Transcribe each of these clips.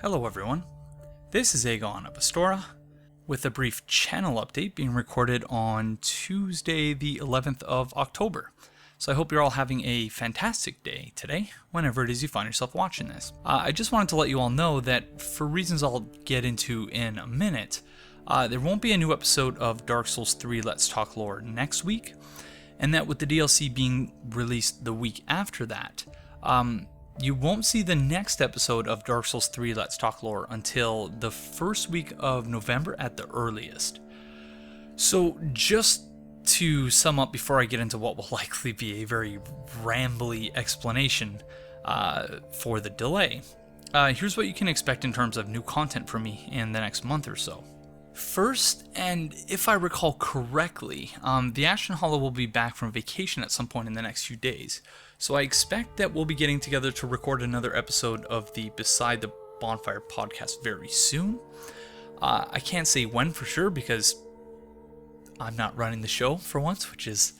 Hello everyone, this is Aegon of Astora, with a brief channel update being recorded on Tuesday the 11th of October. So I hope you're all having a fantastic day today, whenever it is you find yourself watching this. I just wanted to let you all know that for reasons I'll get into in a minute, there won't be a new episode of Dark Souls 3 Let's Talk Lore next week, and that with the DLC being released the week after that, you won't see the next episode of Dark Souls 3 Let's Talk Lore until the first week of November at the earliest. So just to sum up before I get into what will likely be a very rambly explanation for the delay, here's what you can expect in terms of new content from me in the next month or so. First, and if I recall correctly, the Ashen Hollow will be back from vacation at some point in the next few days. So I expect that we'll be getting together to record another episode of the Beside the Bonfire podcast very soon. I can't say when for sure because I'm not running the show for once, which is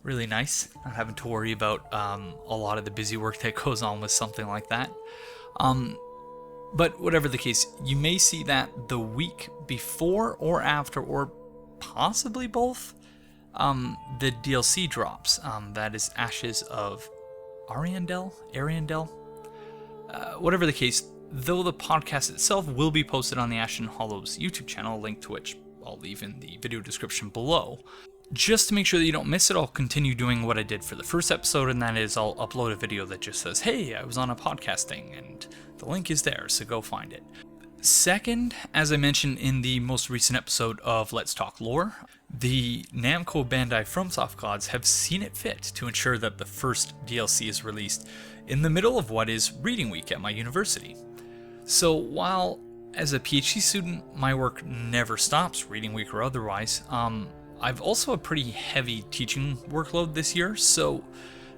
really nice. Not having to worry about a lot of the busy work that goes on with something like that. But whatever the case, you may see that the week before or after, or possibly both, the DLC drops. That is Ashes of Ariandel? Whatever the case, though the podcast itself will be posted on the Ashen Hollow's YouTube channel, a link to which I'll leave in the video description below. Just to make sure that you don't miss it, I'll continue doing what I did for the first episode, and that is I'll upload a video that just says, hey, I was on a podcasting, and the link is there, so go find it. Second, as I mentioned in the most recent episode of Let's Talk Lore, the Namco Bandai FromSoft gods have seen it fit to ensure that the first DLC is released in the middle of what is reading week at my university. So while as a PhD student my work never stops, reading week or otherwise, I've also a pretty heavy teaching workload this year, so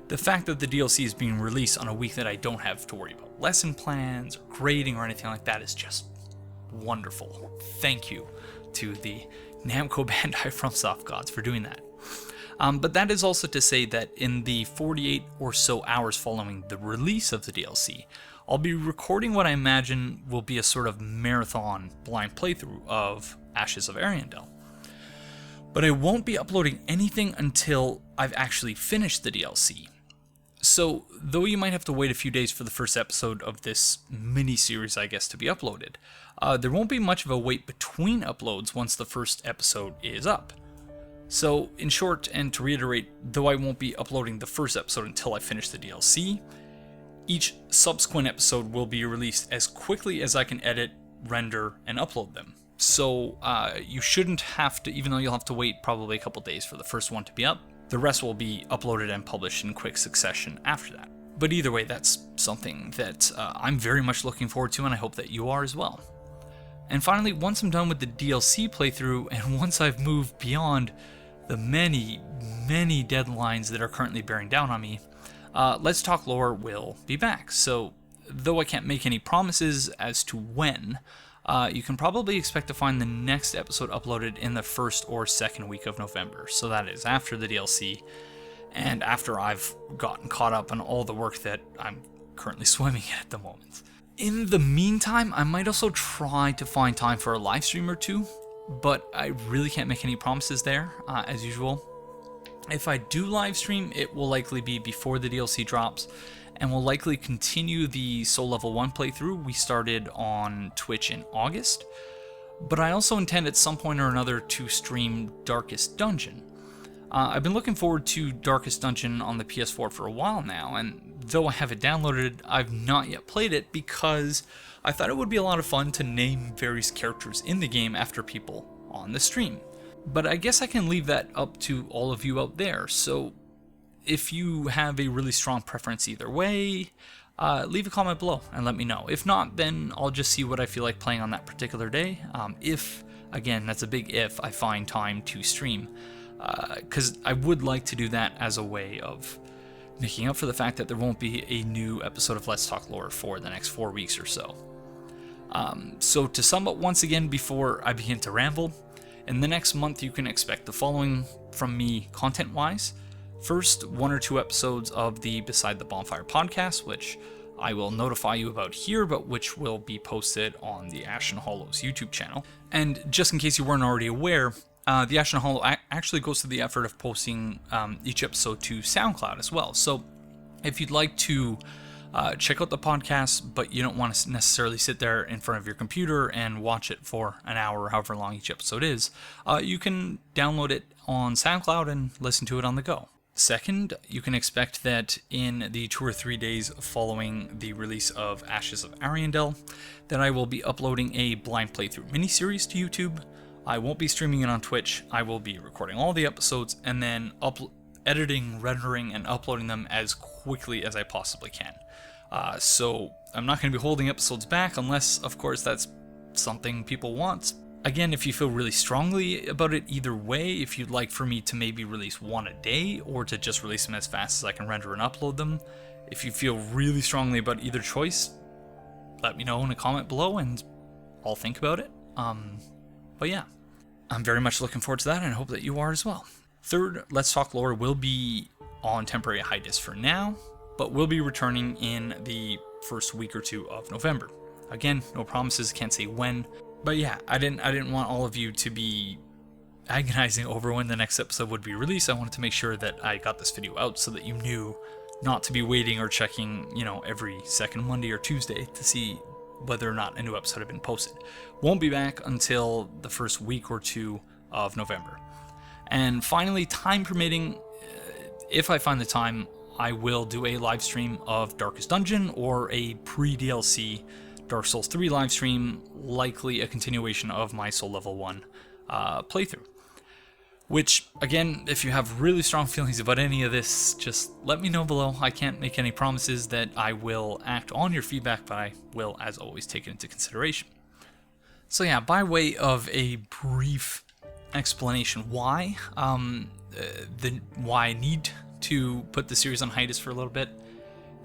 the fact that the DLC is being released on a week that I don't have to worry about lesson plans or grading or anything like that is just wonderful. Thank you to the Namco Bandai FromSoft gods for doing that. But that is also to say that in the 48 or so hours following the release of the DLC, I'll be recording what I imagine will be a sort of marathon blind playthrough of Ashes of Ariandel. But I won't be uploading anything until I've actually finished the DLC. So, though you might have to wait a few days for the first episode of this mini-series, I guess, to be uploaded, there won't be much of a wait between uploads once the first episode is up. So, in short, and to reiterate, though I won't be uploading the first episode until I finish the DLC, each subsequent episode will be released as quickly as I can edit, render, and upload them. So, you shouldn't have to, even though you'll have to wait probably a couple days for the first one to be up, the rest will be uploaded and published in quick succession after that. But either way, that's something that I'm very much looking forward to, and I hope that you are as well. And finally, once I'm done with the DLC playthrough, and once I've moved beyond the many deadlines that are currently bearing down on me, Let's Talk Lore will be back. So, though I can't make any promises as to when, you can probably expect to find the next episode uploaded in the first or second week of November. So that is after the DLC and after I've gotten caught up on all the work that I'm currently swimming in at the moment. In the meantime, I might also try to find time for a live stream or two, but I really can't make any promises there, as usual. If I do live stream, it will likely be before the DLC drops, and will likely continue the Soul Level 1 playthrough we started on Twitch in August. But I also intend at some point or another to stream Darkest Dungeon. I've been looking forward to Darkest Dungeon on the PS4 for a while now, and though I have it downloaded, I've not yet played it because I thought it would be a lot of fun to name various characters in the game after people on the stream. But I guess I can leave that up to all of you out there, so if you have a really strong preference either way, leave a comment below and let me know. If not, then I'll just see what I feel like playing on that particular day. If, again, that's a big if, I find time to stream. Because I would like to do that as a way of making up for the fact that there won't be a new episode of Let's Talk Lore for the next 4 weeks or so. So to sum up once again before I begin to ramble, in the next month you can expect the following from me content-wise. First, 1 or 2 episodes of the Beside the Bonfire podcast, which I will notify you about here, but which will be posted on the Ashen Hollows YouTube channel. And just in case you weren't already aware, the Ashen Hollow actually goes to the effort of posting each episode to SoundCloud as well. So if you'd like to check out the podcast, but you don't want to necessarily sit there in front of your computer and watch it for an hour or however long each episode is, you can download it on SoundCloud and listen to it on the go. Second, you can expect that in the 2 or 3 days following the release of Ashes of Ariandel, that I will be uploading a blind playthrough miniseries to YouTube. I won't be streaming it on Twitch. I will be recording all the episodes and then editing, rendering, and uploading them as quickly as I possibly can. So I'm not going to be holding episodes back unless, of course, that's something people want. Again, if you feel really strongly about it either way, if you'd like for me to maybe release one a day or to just release them as fast as I can render and upload them, if you feel really strongly about either choice, let me know in a comment below and I'll think about it. But yeah, I'm very much looking forward to that and I hope that you are as well. Third, Let's Talk Lore will be on temporary hiatus for now, but will be returning in the first week or two of November. Again, no promises, can't say when. But yeah, I didn't want all of you to be agonizing over when the next episode would be released. I wanted to make sure that I got this video out so that you knew not to be waiting or checking, every second Monday or Tuesday to see whether or not a new episode had been posted. Won't be back until the first week or two of November. And finally, time permitting, if I find the time, I will do a live stream of Darkest Dungeon or a pre-DLC Dark Souls 3 live stream, likely a continuation of my Soul Level 1 playthrough. Which, again, if you have really strong feelings about any of this, just let me know below. I can't make any promises that I will act on your feedback, but I will, as always, take it into consideration. So yeah, by way of a brief explanation why, why I need to put the series on hiatus for a little bit,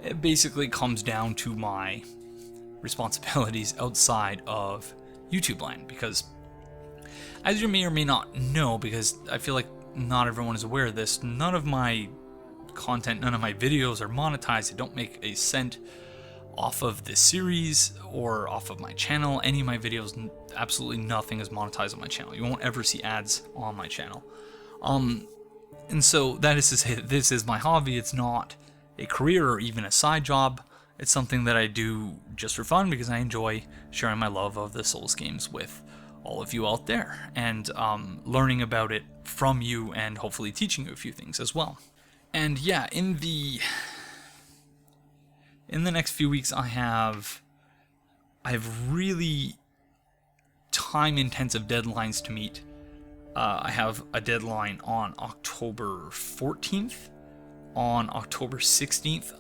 it basically comes down to my responsibilities outside of YouTube land, because as you may or may not know, because I feel like not everyone is aware of this, none of my content, none of my videos are monetized. I don't make a cent off of this series or off of my channel. Any of my videos, absolutely nothing is monetized on my channel. You won't ever see ads on my channel. And so that is to say that this is my hobby. It's not a career or even a side job. It's something that I do just for fun because I enjoy sharing my love of the Souls games with all of you out there and learning about it from you and hopefully teaching you a few things as well. And yeah, in the next few weeks I have really time-intensive deadlines to meet. I have a deadline on October 14th. On October 16th,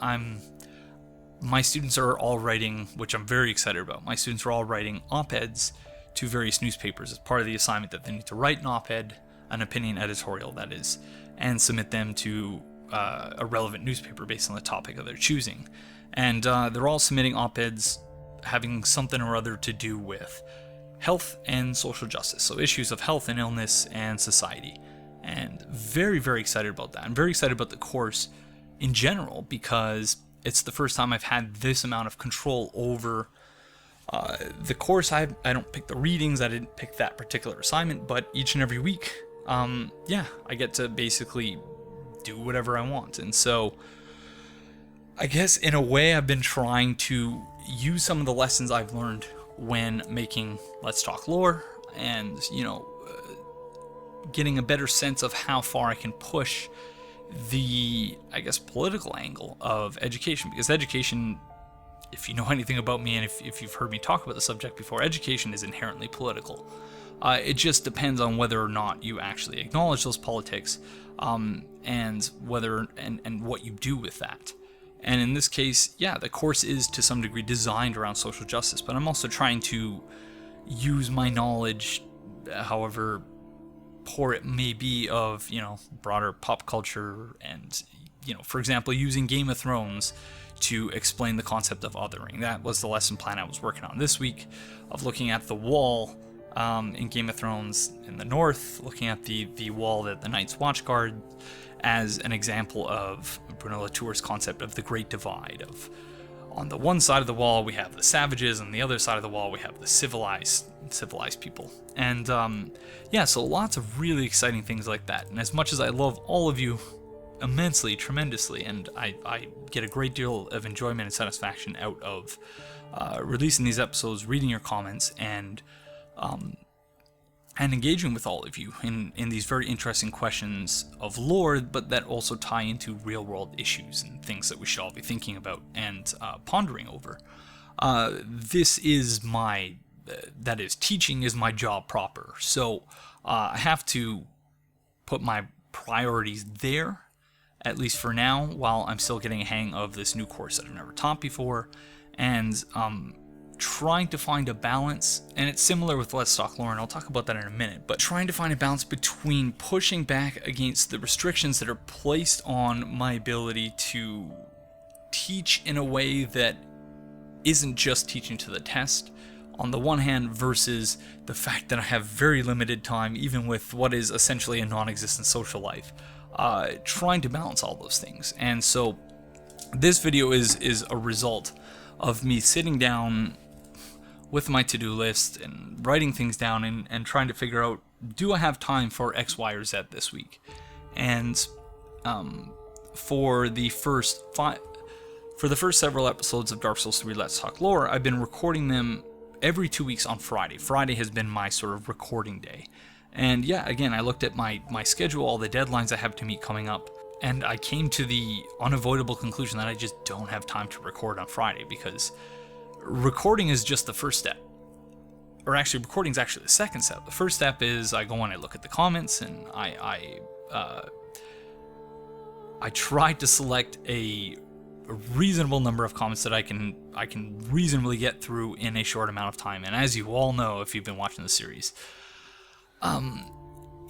my students are all writing, which I'm very excited about. My students are all writing op-eds to various newspapers as part of the assignment that they need to write an op-ed, an opinion editorial that is, and submit them to a relevant newspaper based on the topic of their choosing. And they're all submitting op-eds having something or other to do with health and social justice, so issues of health and illness and society. And very, very excited about that. I'm very excited about the course in general because it's the first time I've had this amount of control over the course. I don't pick the readings, I didn't pick that particular assignment, but each and every week, yeah, I get to basically do whatever I want. And so I guess in a way I've been trying to use some of the lessons I've learned when making Let's Talk Lore and, getting a better sense of how far I can push the, I guess, political angle of education. Because education, if you know anything about me and if you've heard me talk about the subject before, education is inherently political. It just depends on whether or not you actually acknowledge those politics and whether and what you do with that. And in this case, yeah, the course is to some degree designed around social justice, but I'm also trying to use my knowledge, however poor it may be, of, broader pop culture and, for example, using Game of Thrones to explain the concept of othering. That was the lesson plan I was working on this week, of looking at the wall in Game of Thrones in the north, looking at the wall that the Night's Watchguard as an example of Bruno Latour's concept of the Great Divide, of on the one side of the wall we have the savages, and the other side of the wall we have the civilized people. And yeah, so lots of really exciting things like that. And as much as I love all of you immensely, tremendously, and I get a great deal of enjoyment and satisfaction out of releasing these episodes, reading your comments, and engaging with all of you in these very interesting questions of lore, but that also tie into real world issues and things that we should all be thinking about and pondering over. This is my, that is, teaching is my job proper. So I have to put my priorities there, at least for now, while I'm still getting a hang of this new course that I've never taught before, and trying to find a balance. And it's similar with Let's Talk Lore, and I'll talk about that in a minute, but trying to find a balance between pushing back against the restrictions that are placed on my ability to teach in a way that isn't just teaching to the test, on the one hand, versus the fact that I have very limited time, even with what is essentially a non-existent social life, trying to balance all those things. And so this video is a result of me sitting down with my to-do list and writing things down and trying to figure out, do I have time for X, Y, or Z this week? And for the first several episodes of Dark Souls 3 Let's Talk Lore, I've been recording them every 2 weeks on Friday. Friday has been my sort of recording day. And yeah, again, I looked at my schedule, all the deadlines I have to meet coming up, and I came to the unavoidable conclusion that I just don't have time to record on Friday, because recording is just the first step. Or actually, recording is actually the second step. The first step is I go and I look at the comments, and I try to select a reasonable number of comments that I can reasonably get through in a short amount of time. And as you all know, if you've been watching the series,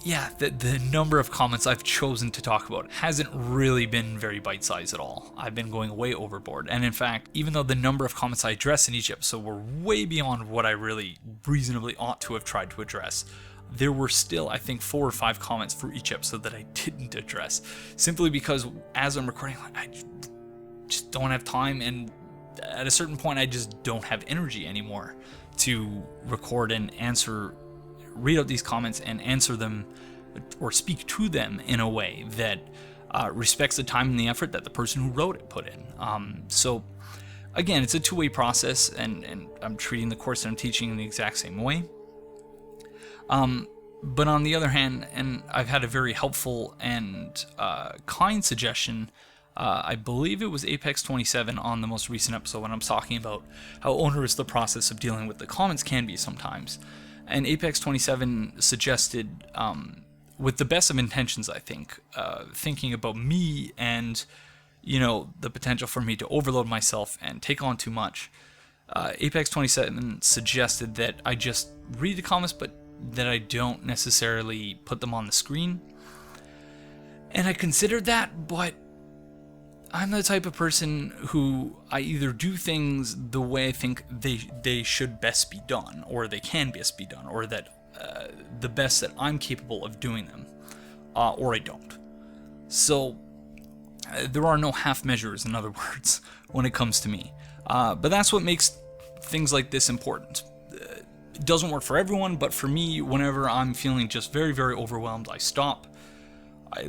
yeah, the number of comments I've chosen to talk about hasn't really been very bite-sized at all. I've been going way overboard. And in fact, even though the number of comments I address in each episode were way beyond what I really reasonably ought to have tried to address, there were still, I think, 4 or 5 comments for each episode that I didn't address, simply because as I'm recording, I just don't have time, and at a certain point I just don't have energy anymore to record and read out these comments and answer them or speak to them in a way that respects the time and the effort that the person who wrote it put in. So again, it's a two-way process, and I'm treating the course that I'm teaching in the exact same way. But on the other hand, and I've had a very helpful and kind suggestion, I believe it was Apex 27 on the most recent episode, when I'm talking about how onerous the process of dealing with the comments can be sometimes. And Apex 27 suggested, with the best of intentions, I think, thinking about me and, you know, the potential for me to overload myself and take on too much, Apex 27 suggested that I just read the comments, but that I don't necessarily put them on the screen. And I considered that, but I'm the type of person who I either do things the way I think they should best be done, or they can best be done, or that the best that I'm capable of doing them, or I don't. So there are no half measures, in other words, when it comes to me. But that's what makes things like this important. It doesn't work for everyone, but for me, whenever I'm feeling just very, very overwhelmed, I stop. I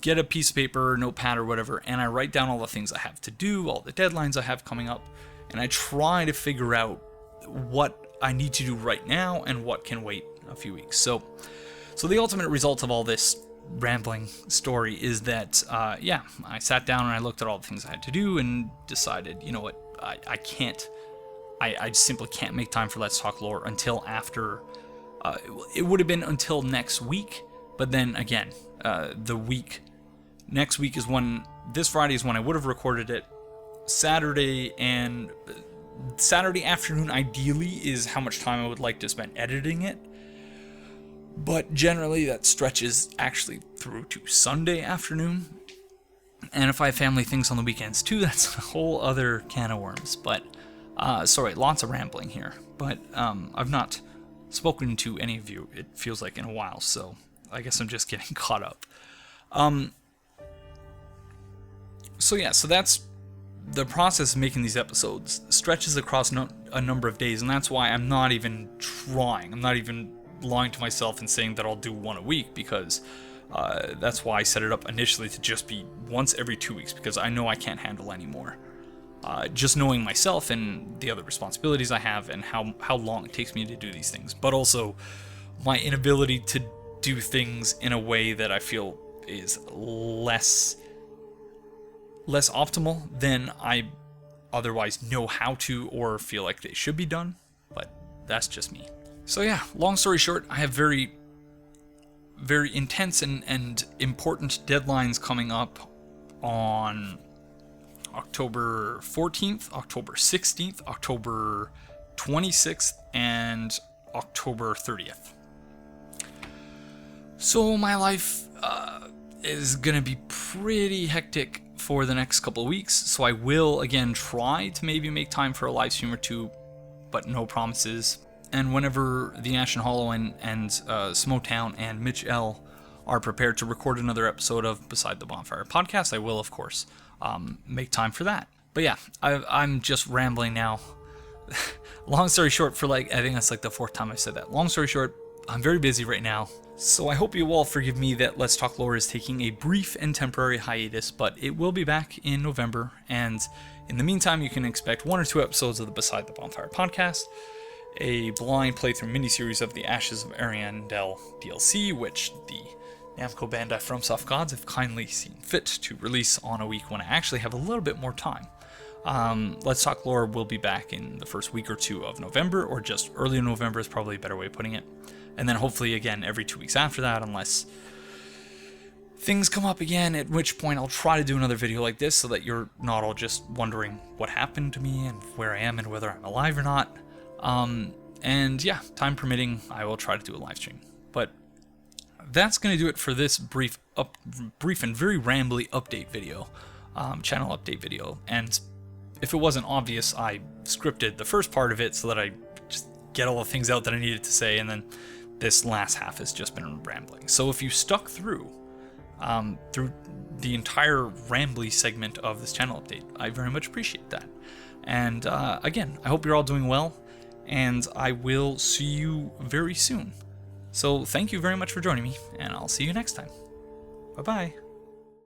get a piece of paper, notepad, or whatever, and I write down all the things I have to do, all the deadlines I have coming up, and I try to figure out what I need to do right now and what can wait a few weeks. So the ultimate result of all this rambling story is that, yeah, I sat down and I looked at all the things I had to do and decided, you know what, I can't, I simply can't make time for Let's Talk Lore until after, it would have been until next week, but then again, next week is when, this Friday is when I would have recorded it. Saturday afternoon ideally is how much time I would like to spend editing it, but generally that stretches actually through to Sunday afternoon, and if I have family things on the weekends too, that's a whole other can of worms. But sorry, lots of rambling here, but I've not spoken to any of you, it feels like, in a while, so I guess I'm just getting caught up. So yeah, so that's the process of making these episodes stretches across a number of days, and that's why I'm not even trying. I'm not even lying to myself and saying that I'll do one a week, because that's why I set it up initially to just be once every 2 weeks, because I know I can't handle anymore. Just knowing myself and the other responsibilities I have and how long it takes me to do these things, but also my inability to do things in a way that I feel is less optimal than I otherwise know how to or feel like they should be done, but that's just me. So yeah, long story short, I have very, very intense and important deadlines coming up on October 14th, October 16th, October 26th, and October 30th. So my life is gonna be pretty hectic for the next couple of weeks, so I will again try to maybe make time for a live stream or two, but no promises. And whenever the Ashen Hollow and Smowtown and Mitch L are prepared to record another episode of Beside the Bonfire podcast, I will, of course, make time for that. But yeah, I'm just rambling now. Long story short, I think that's like the 4th time I've said that. Long story short, I'm very busy right now, so I hope you all forgive me that Let's Talk Lore is taking a brief and temporary hiatus, but it will be back in November, and in the meantime, you can expect 1 or 2 episodes of the Beside the Bonfire podcast, a blind playthrough miniseries of the Ashes of Ariandel DLC, which the Namco Bandai FromSoft gods have kindly seen fit to release on a week when I actually have a little bit more time. Let's Talk Lore will be back in the first week or 2 of November, or just early November is probably a better way of putting it. And then hopefully again every 2 weeks after that, unless things come up again, at which point I'll try to do another video like this so that you're not all just wondering what happened to me and where I am and whether I'm alive or not. And yeah, time permitting, I will try to do a live stream. But that's going to do it for this brief and very rambly update video, channel update video. And if it wasn't obvious, I scripted the first part of it so that I just get all the things out that I needed to say, and then this last half has just been rambling. So if you stuck through the entire rambly segment of this channel update, I very much appreciate that. And again, I hope you're all doing well, and I will see you very soon. So thank you very much for joining me, and I'll see you next time. Bye-bye.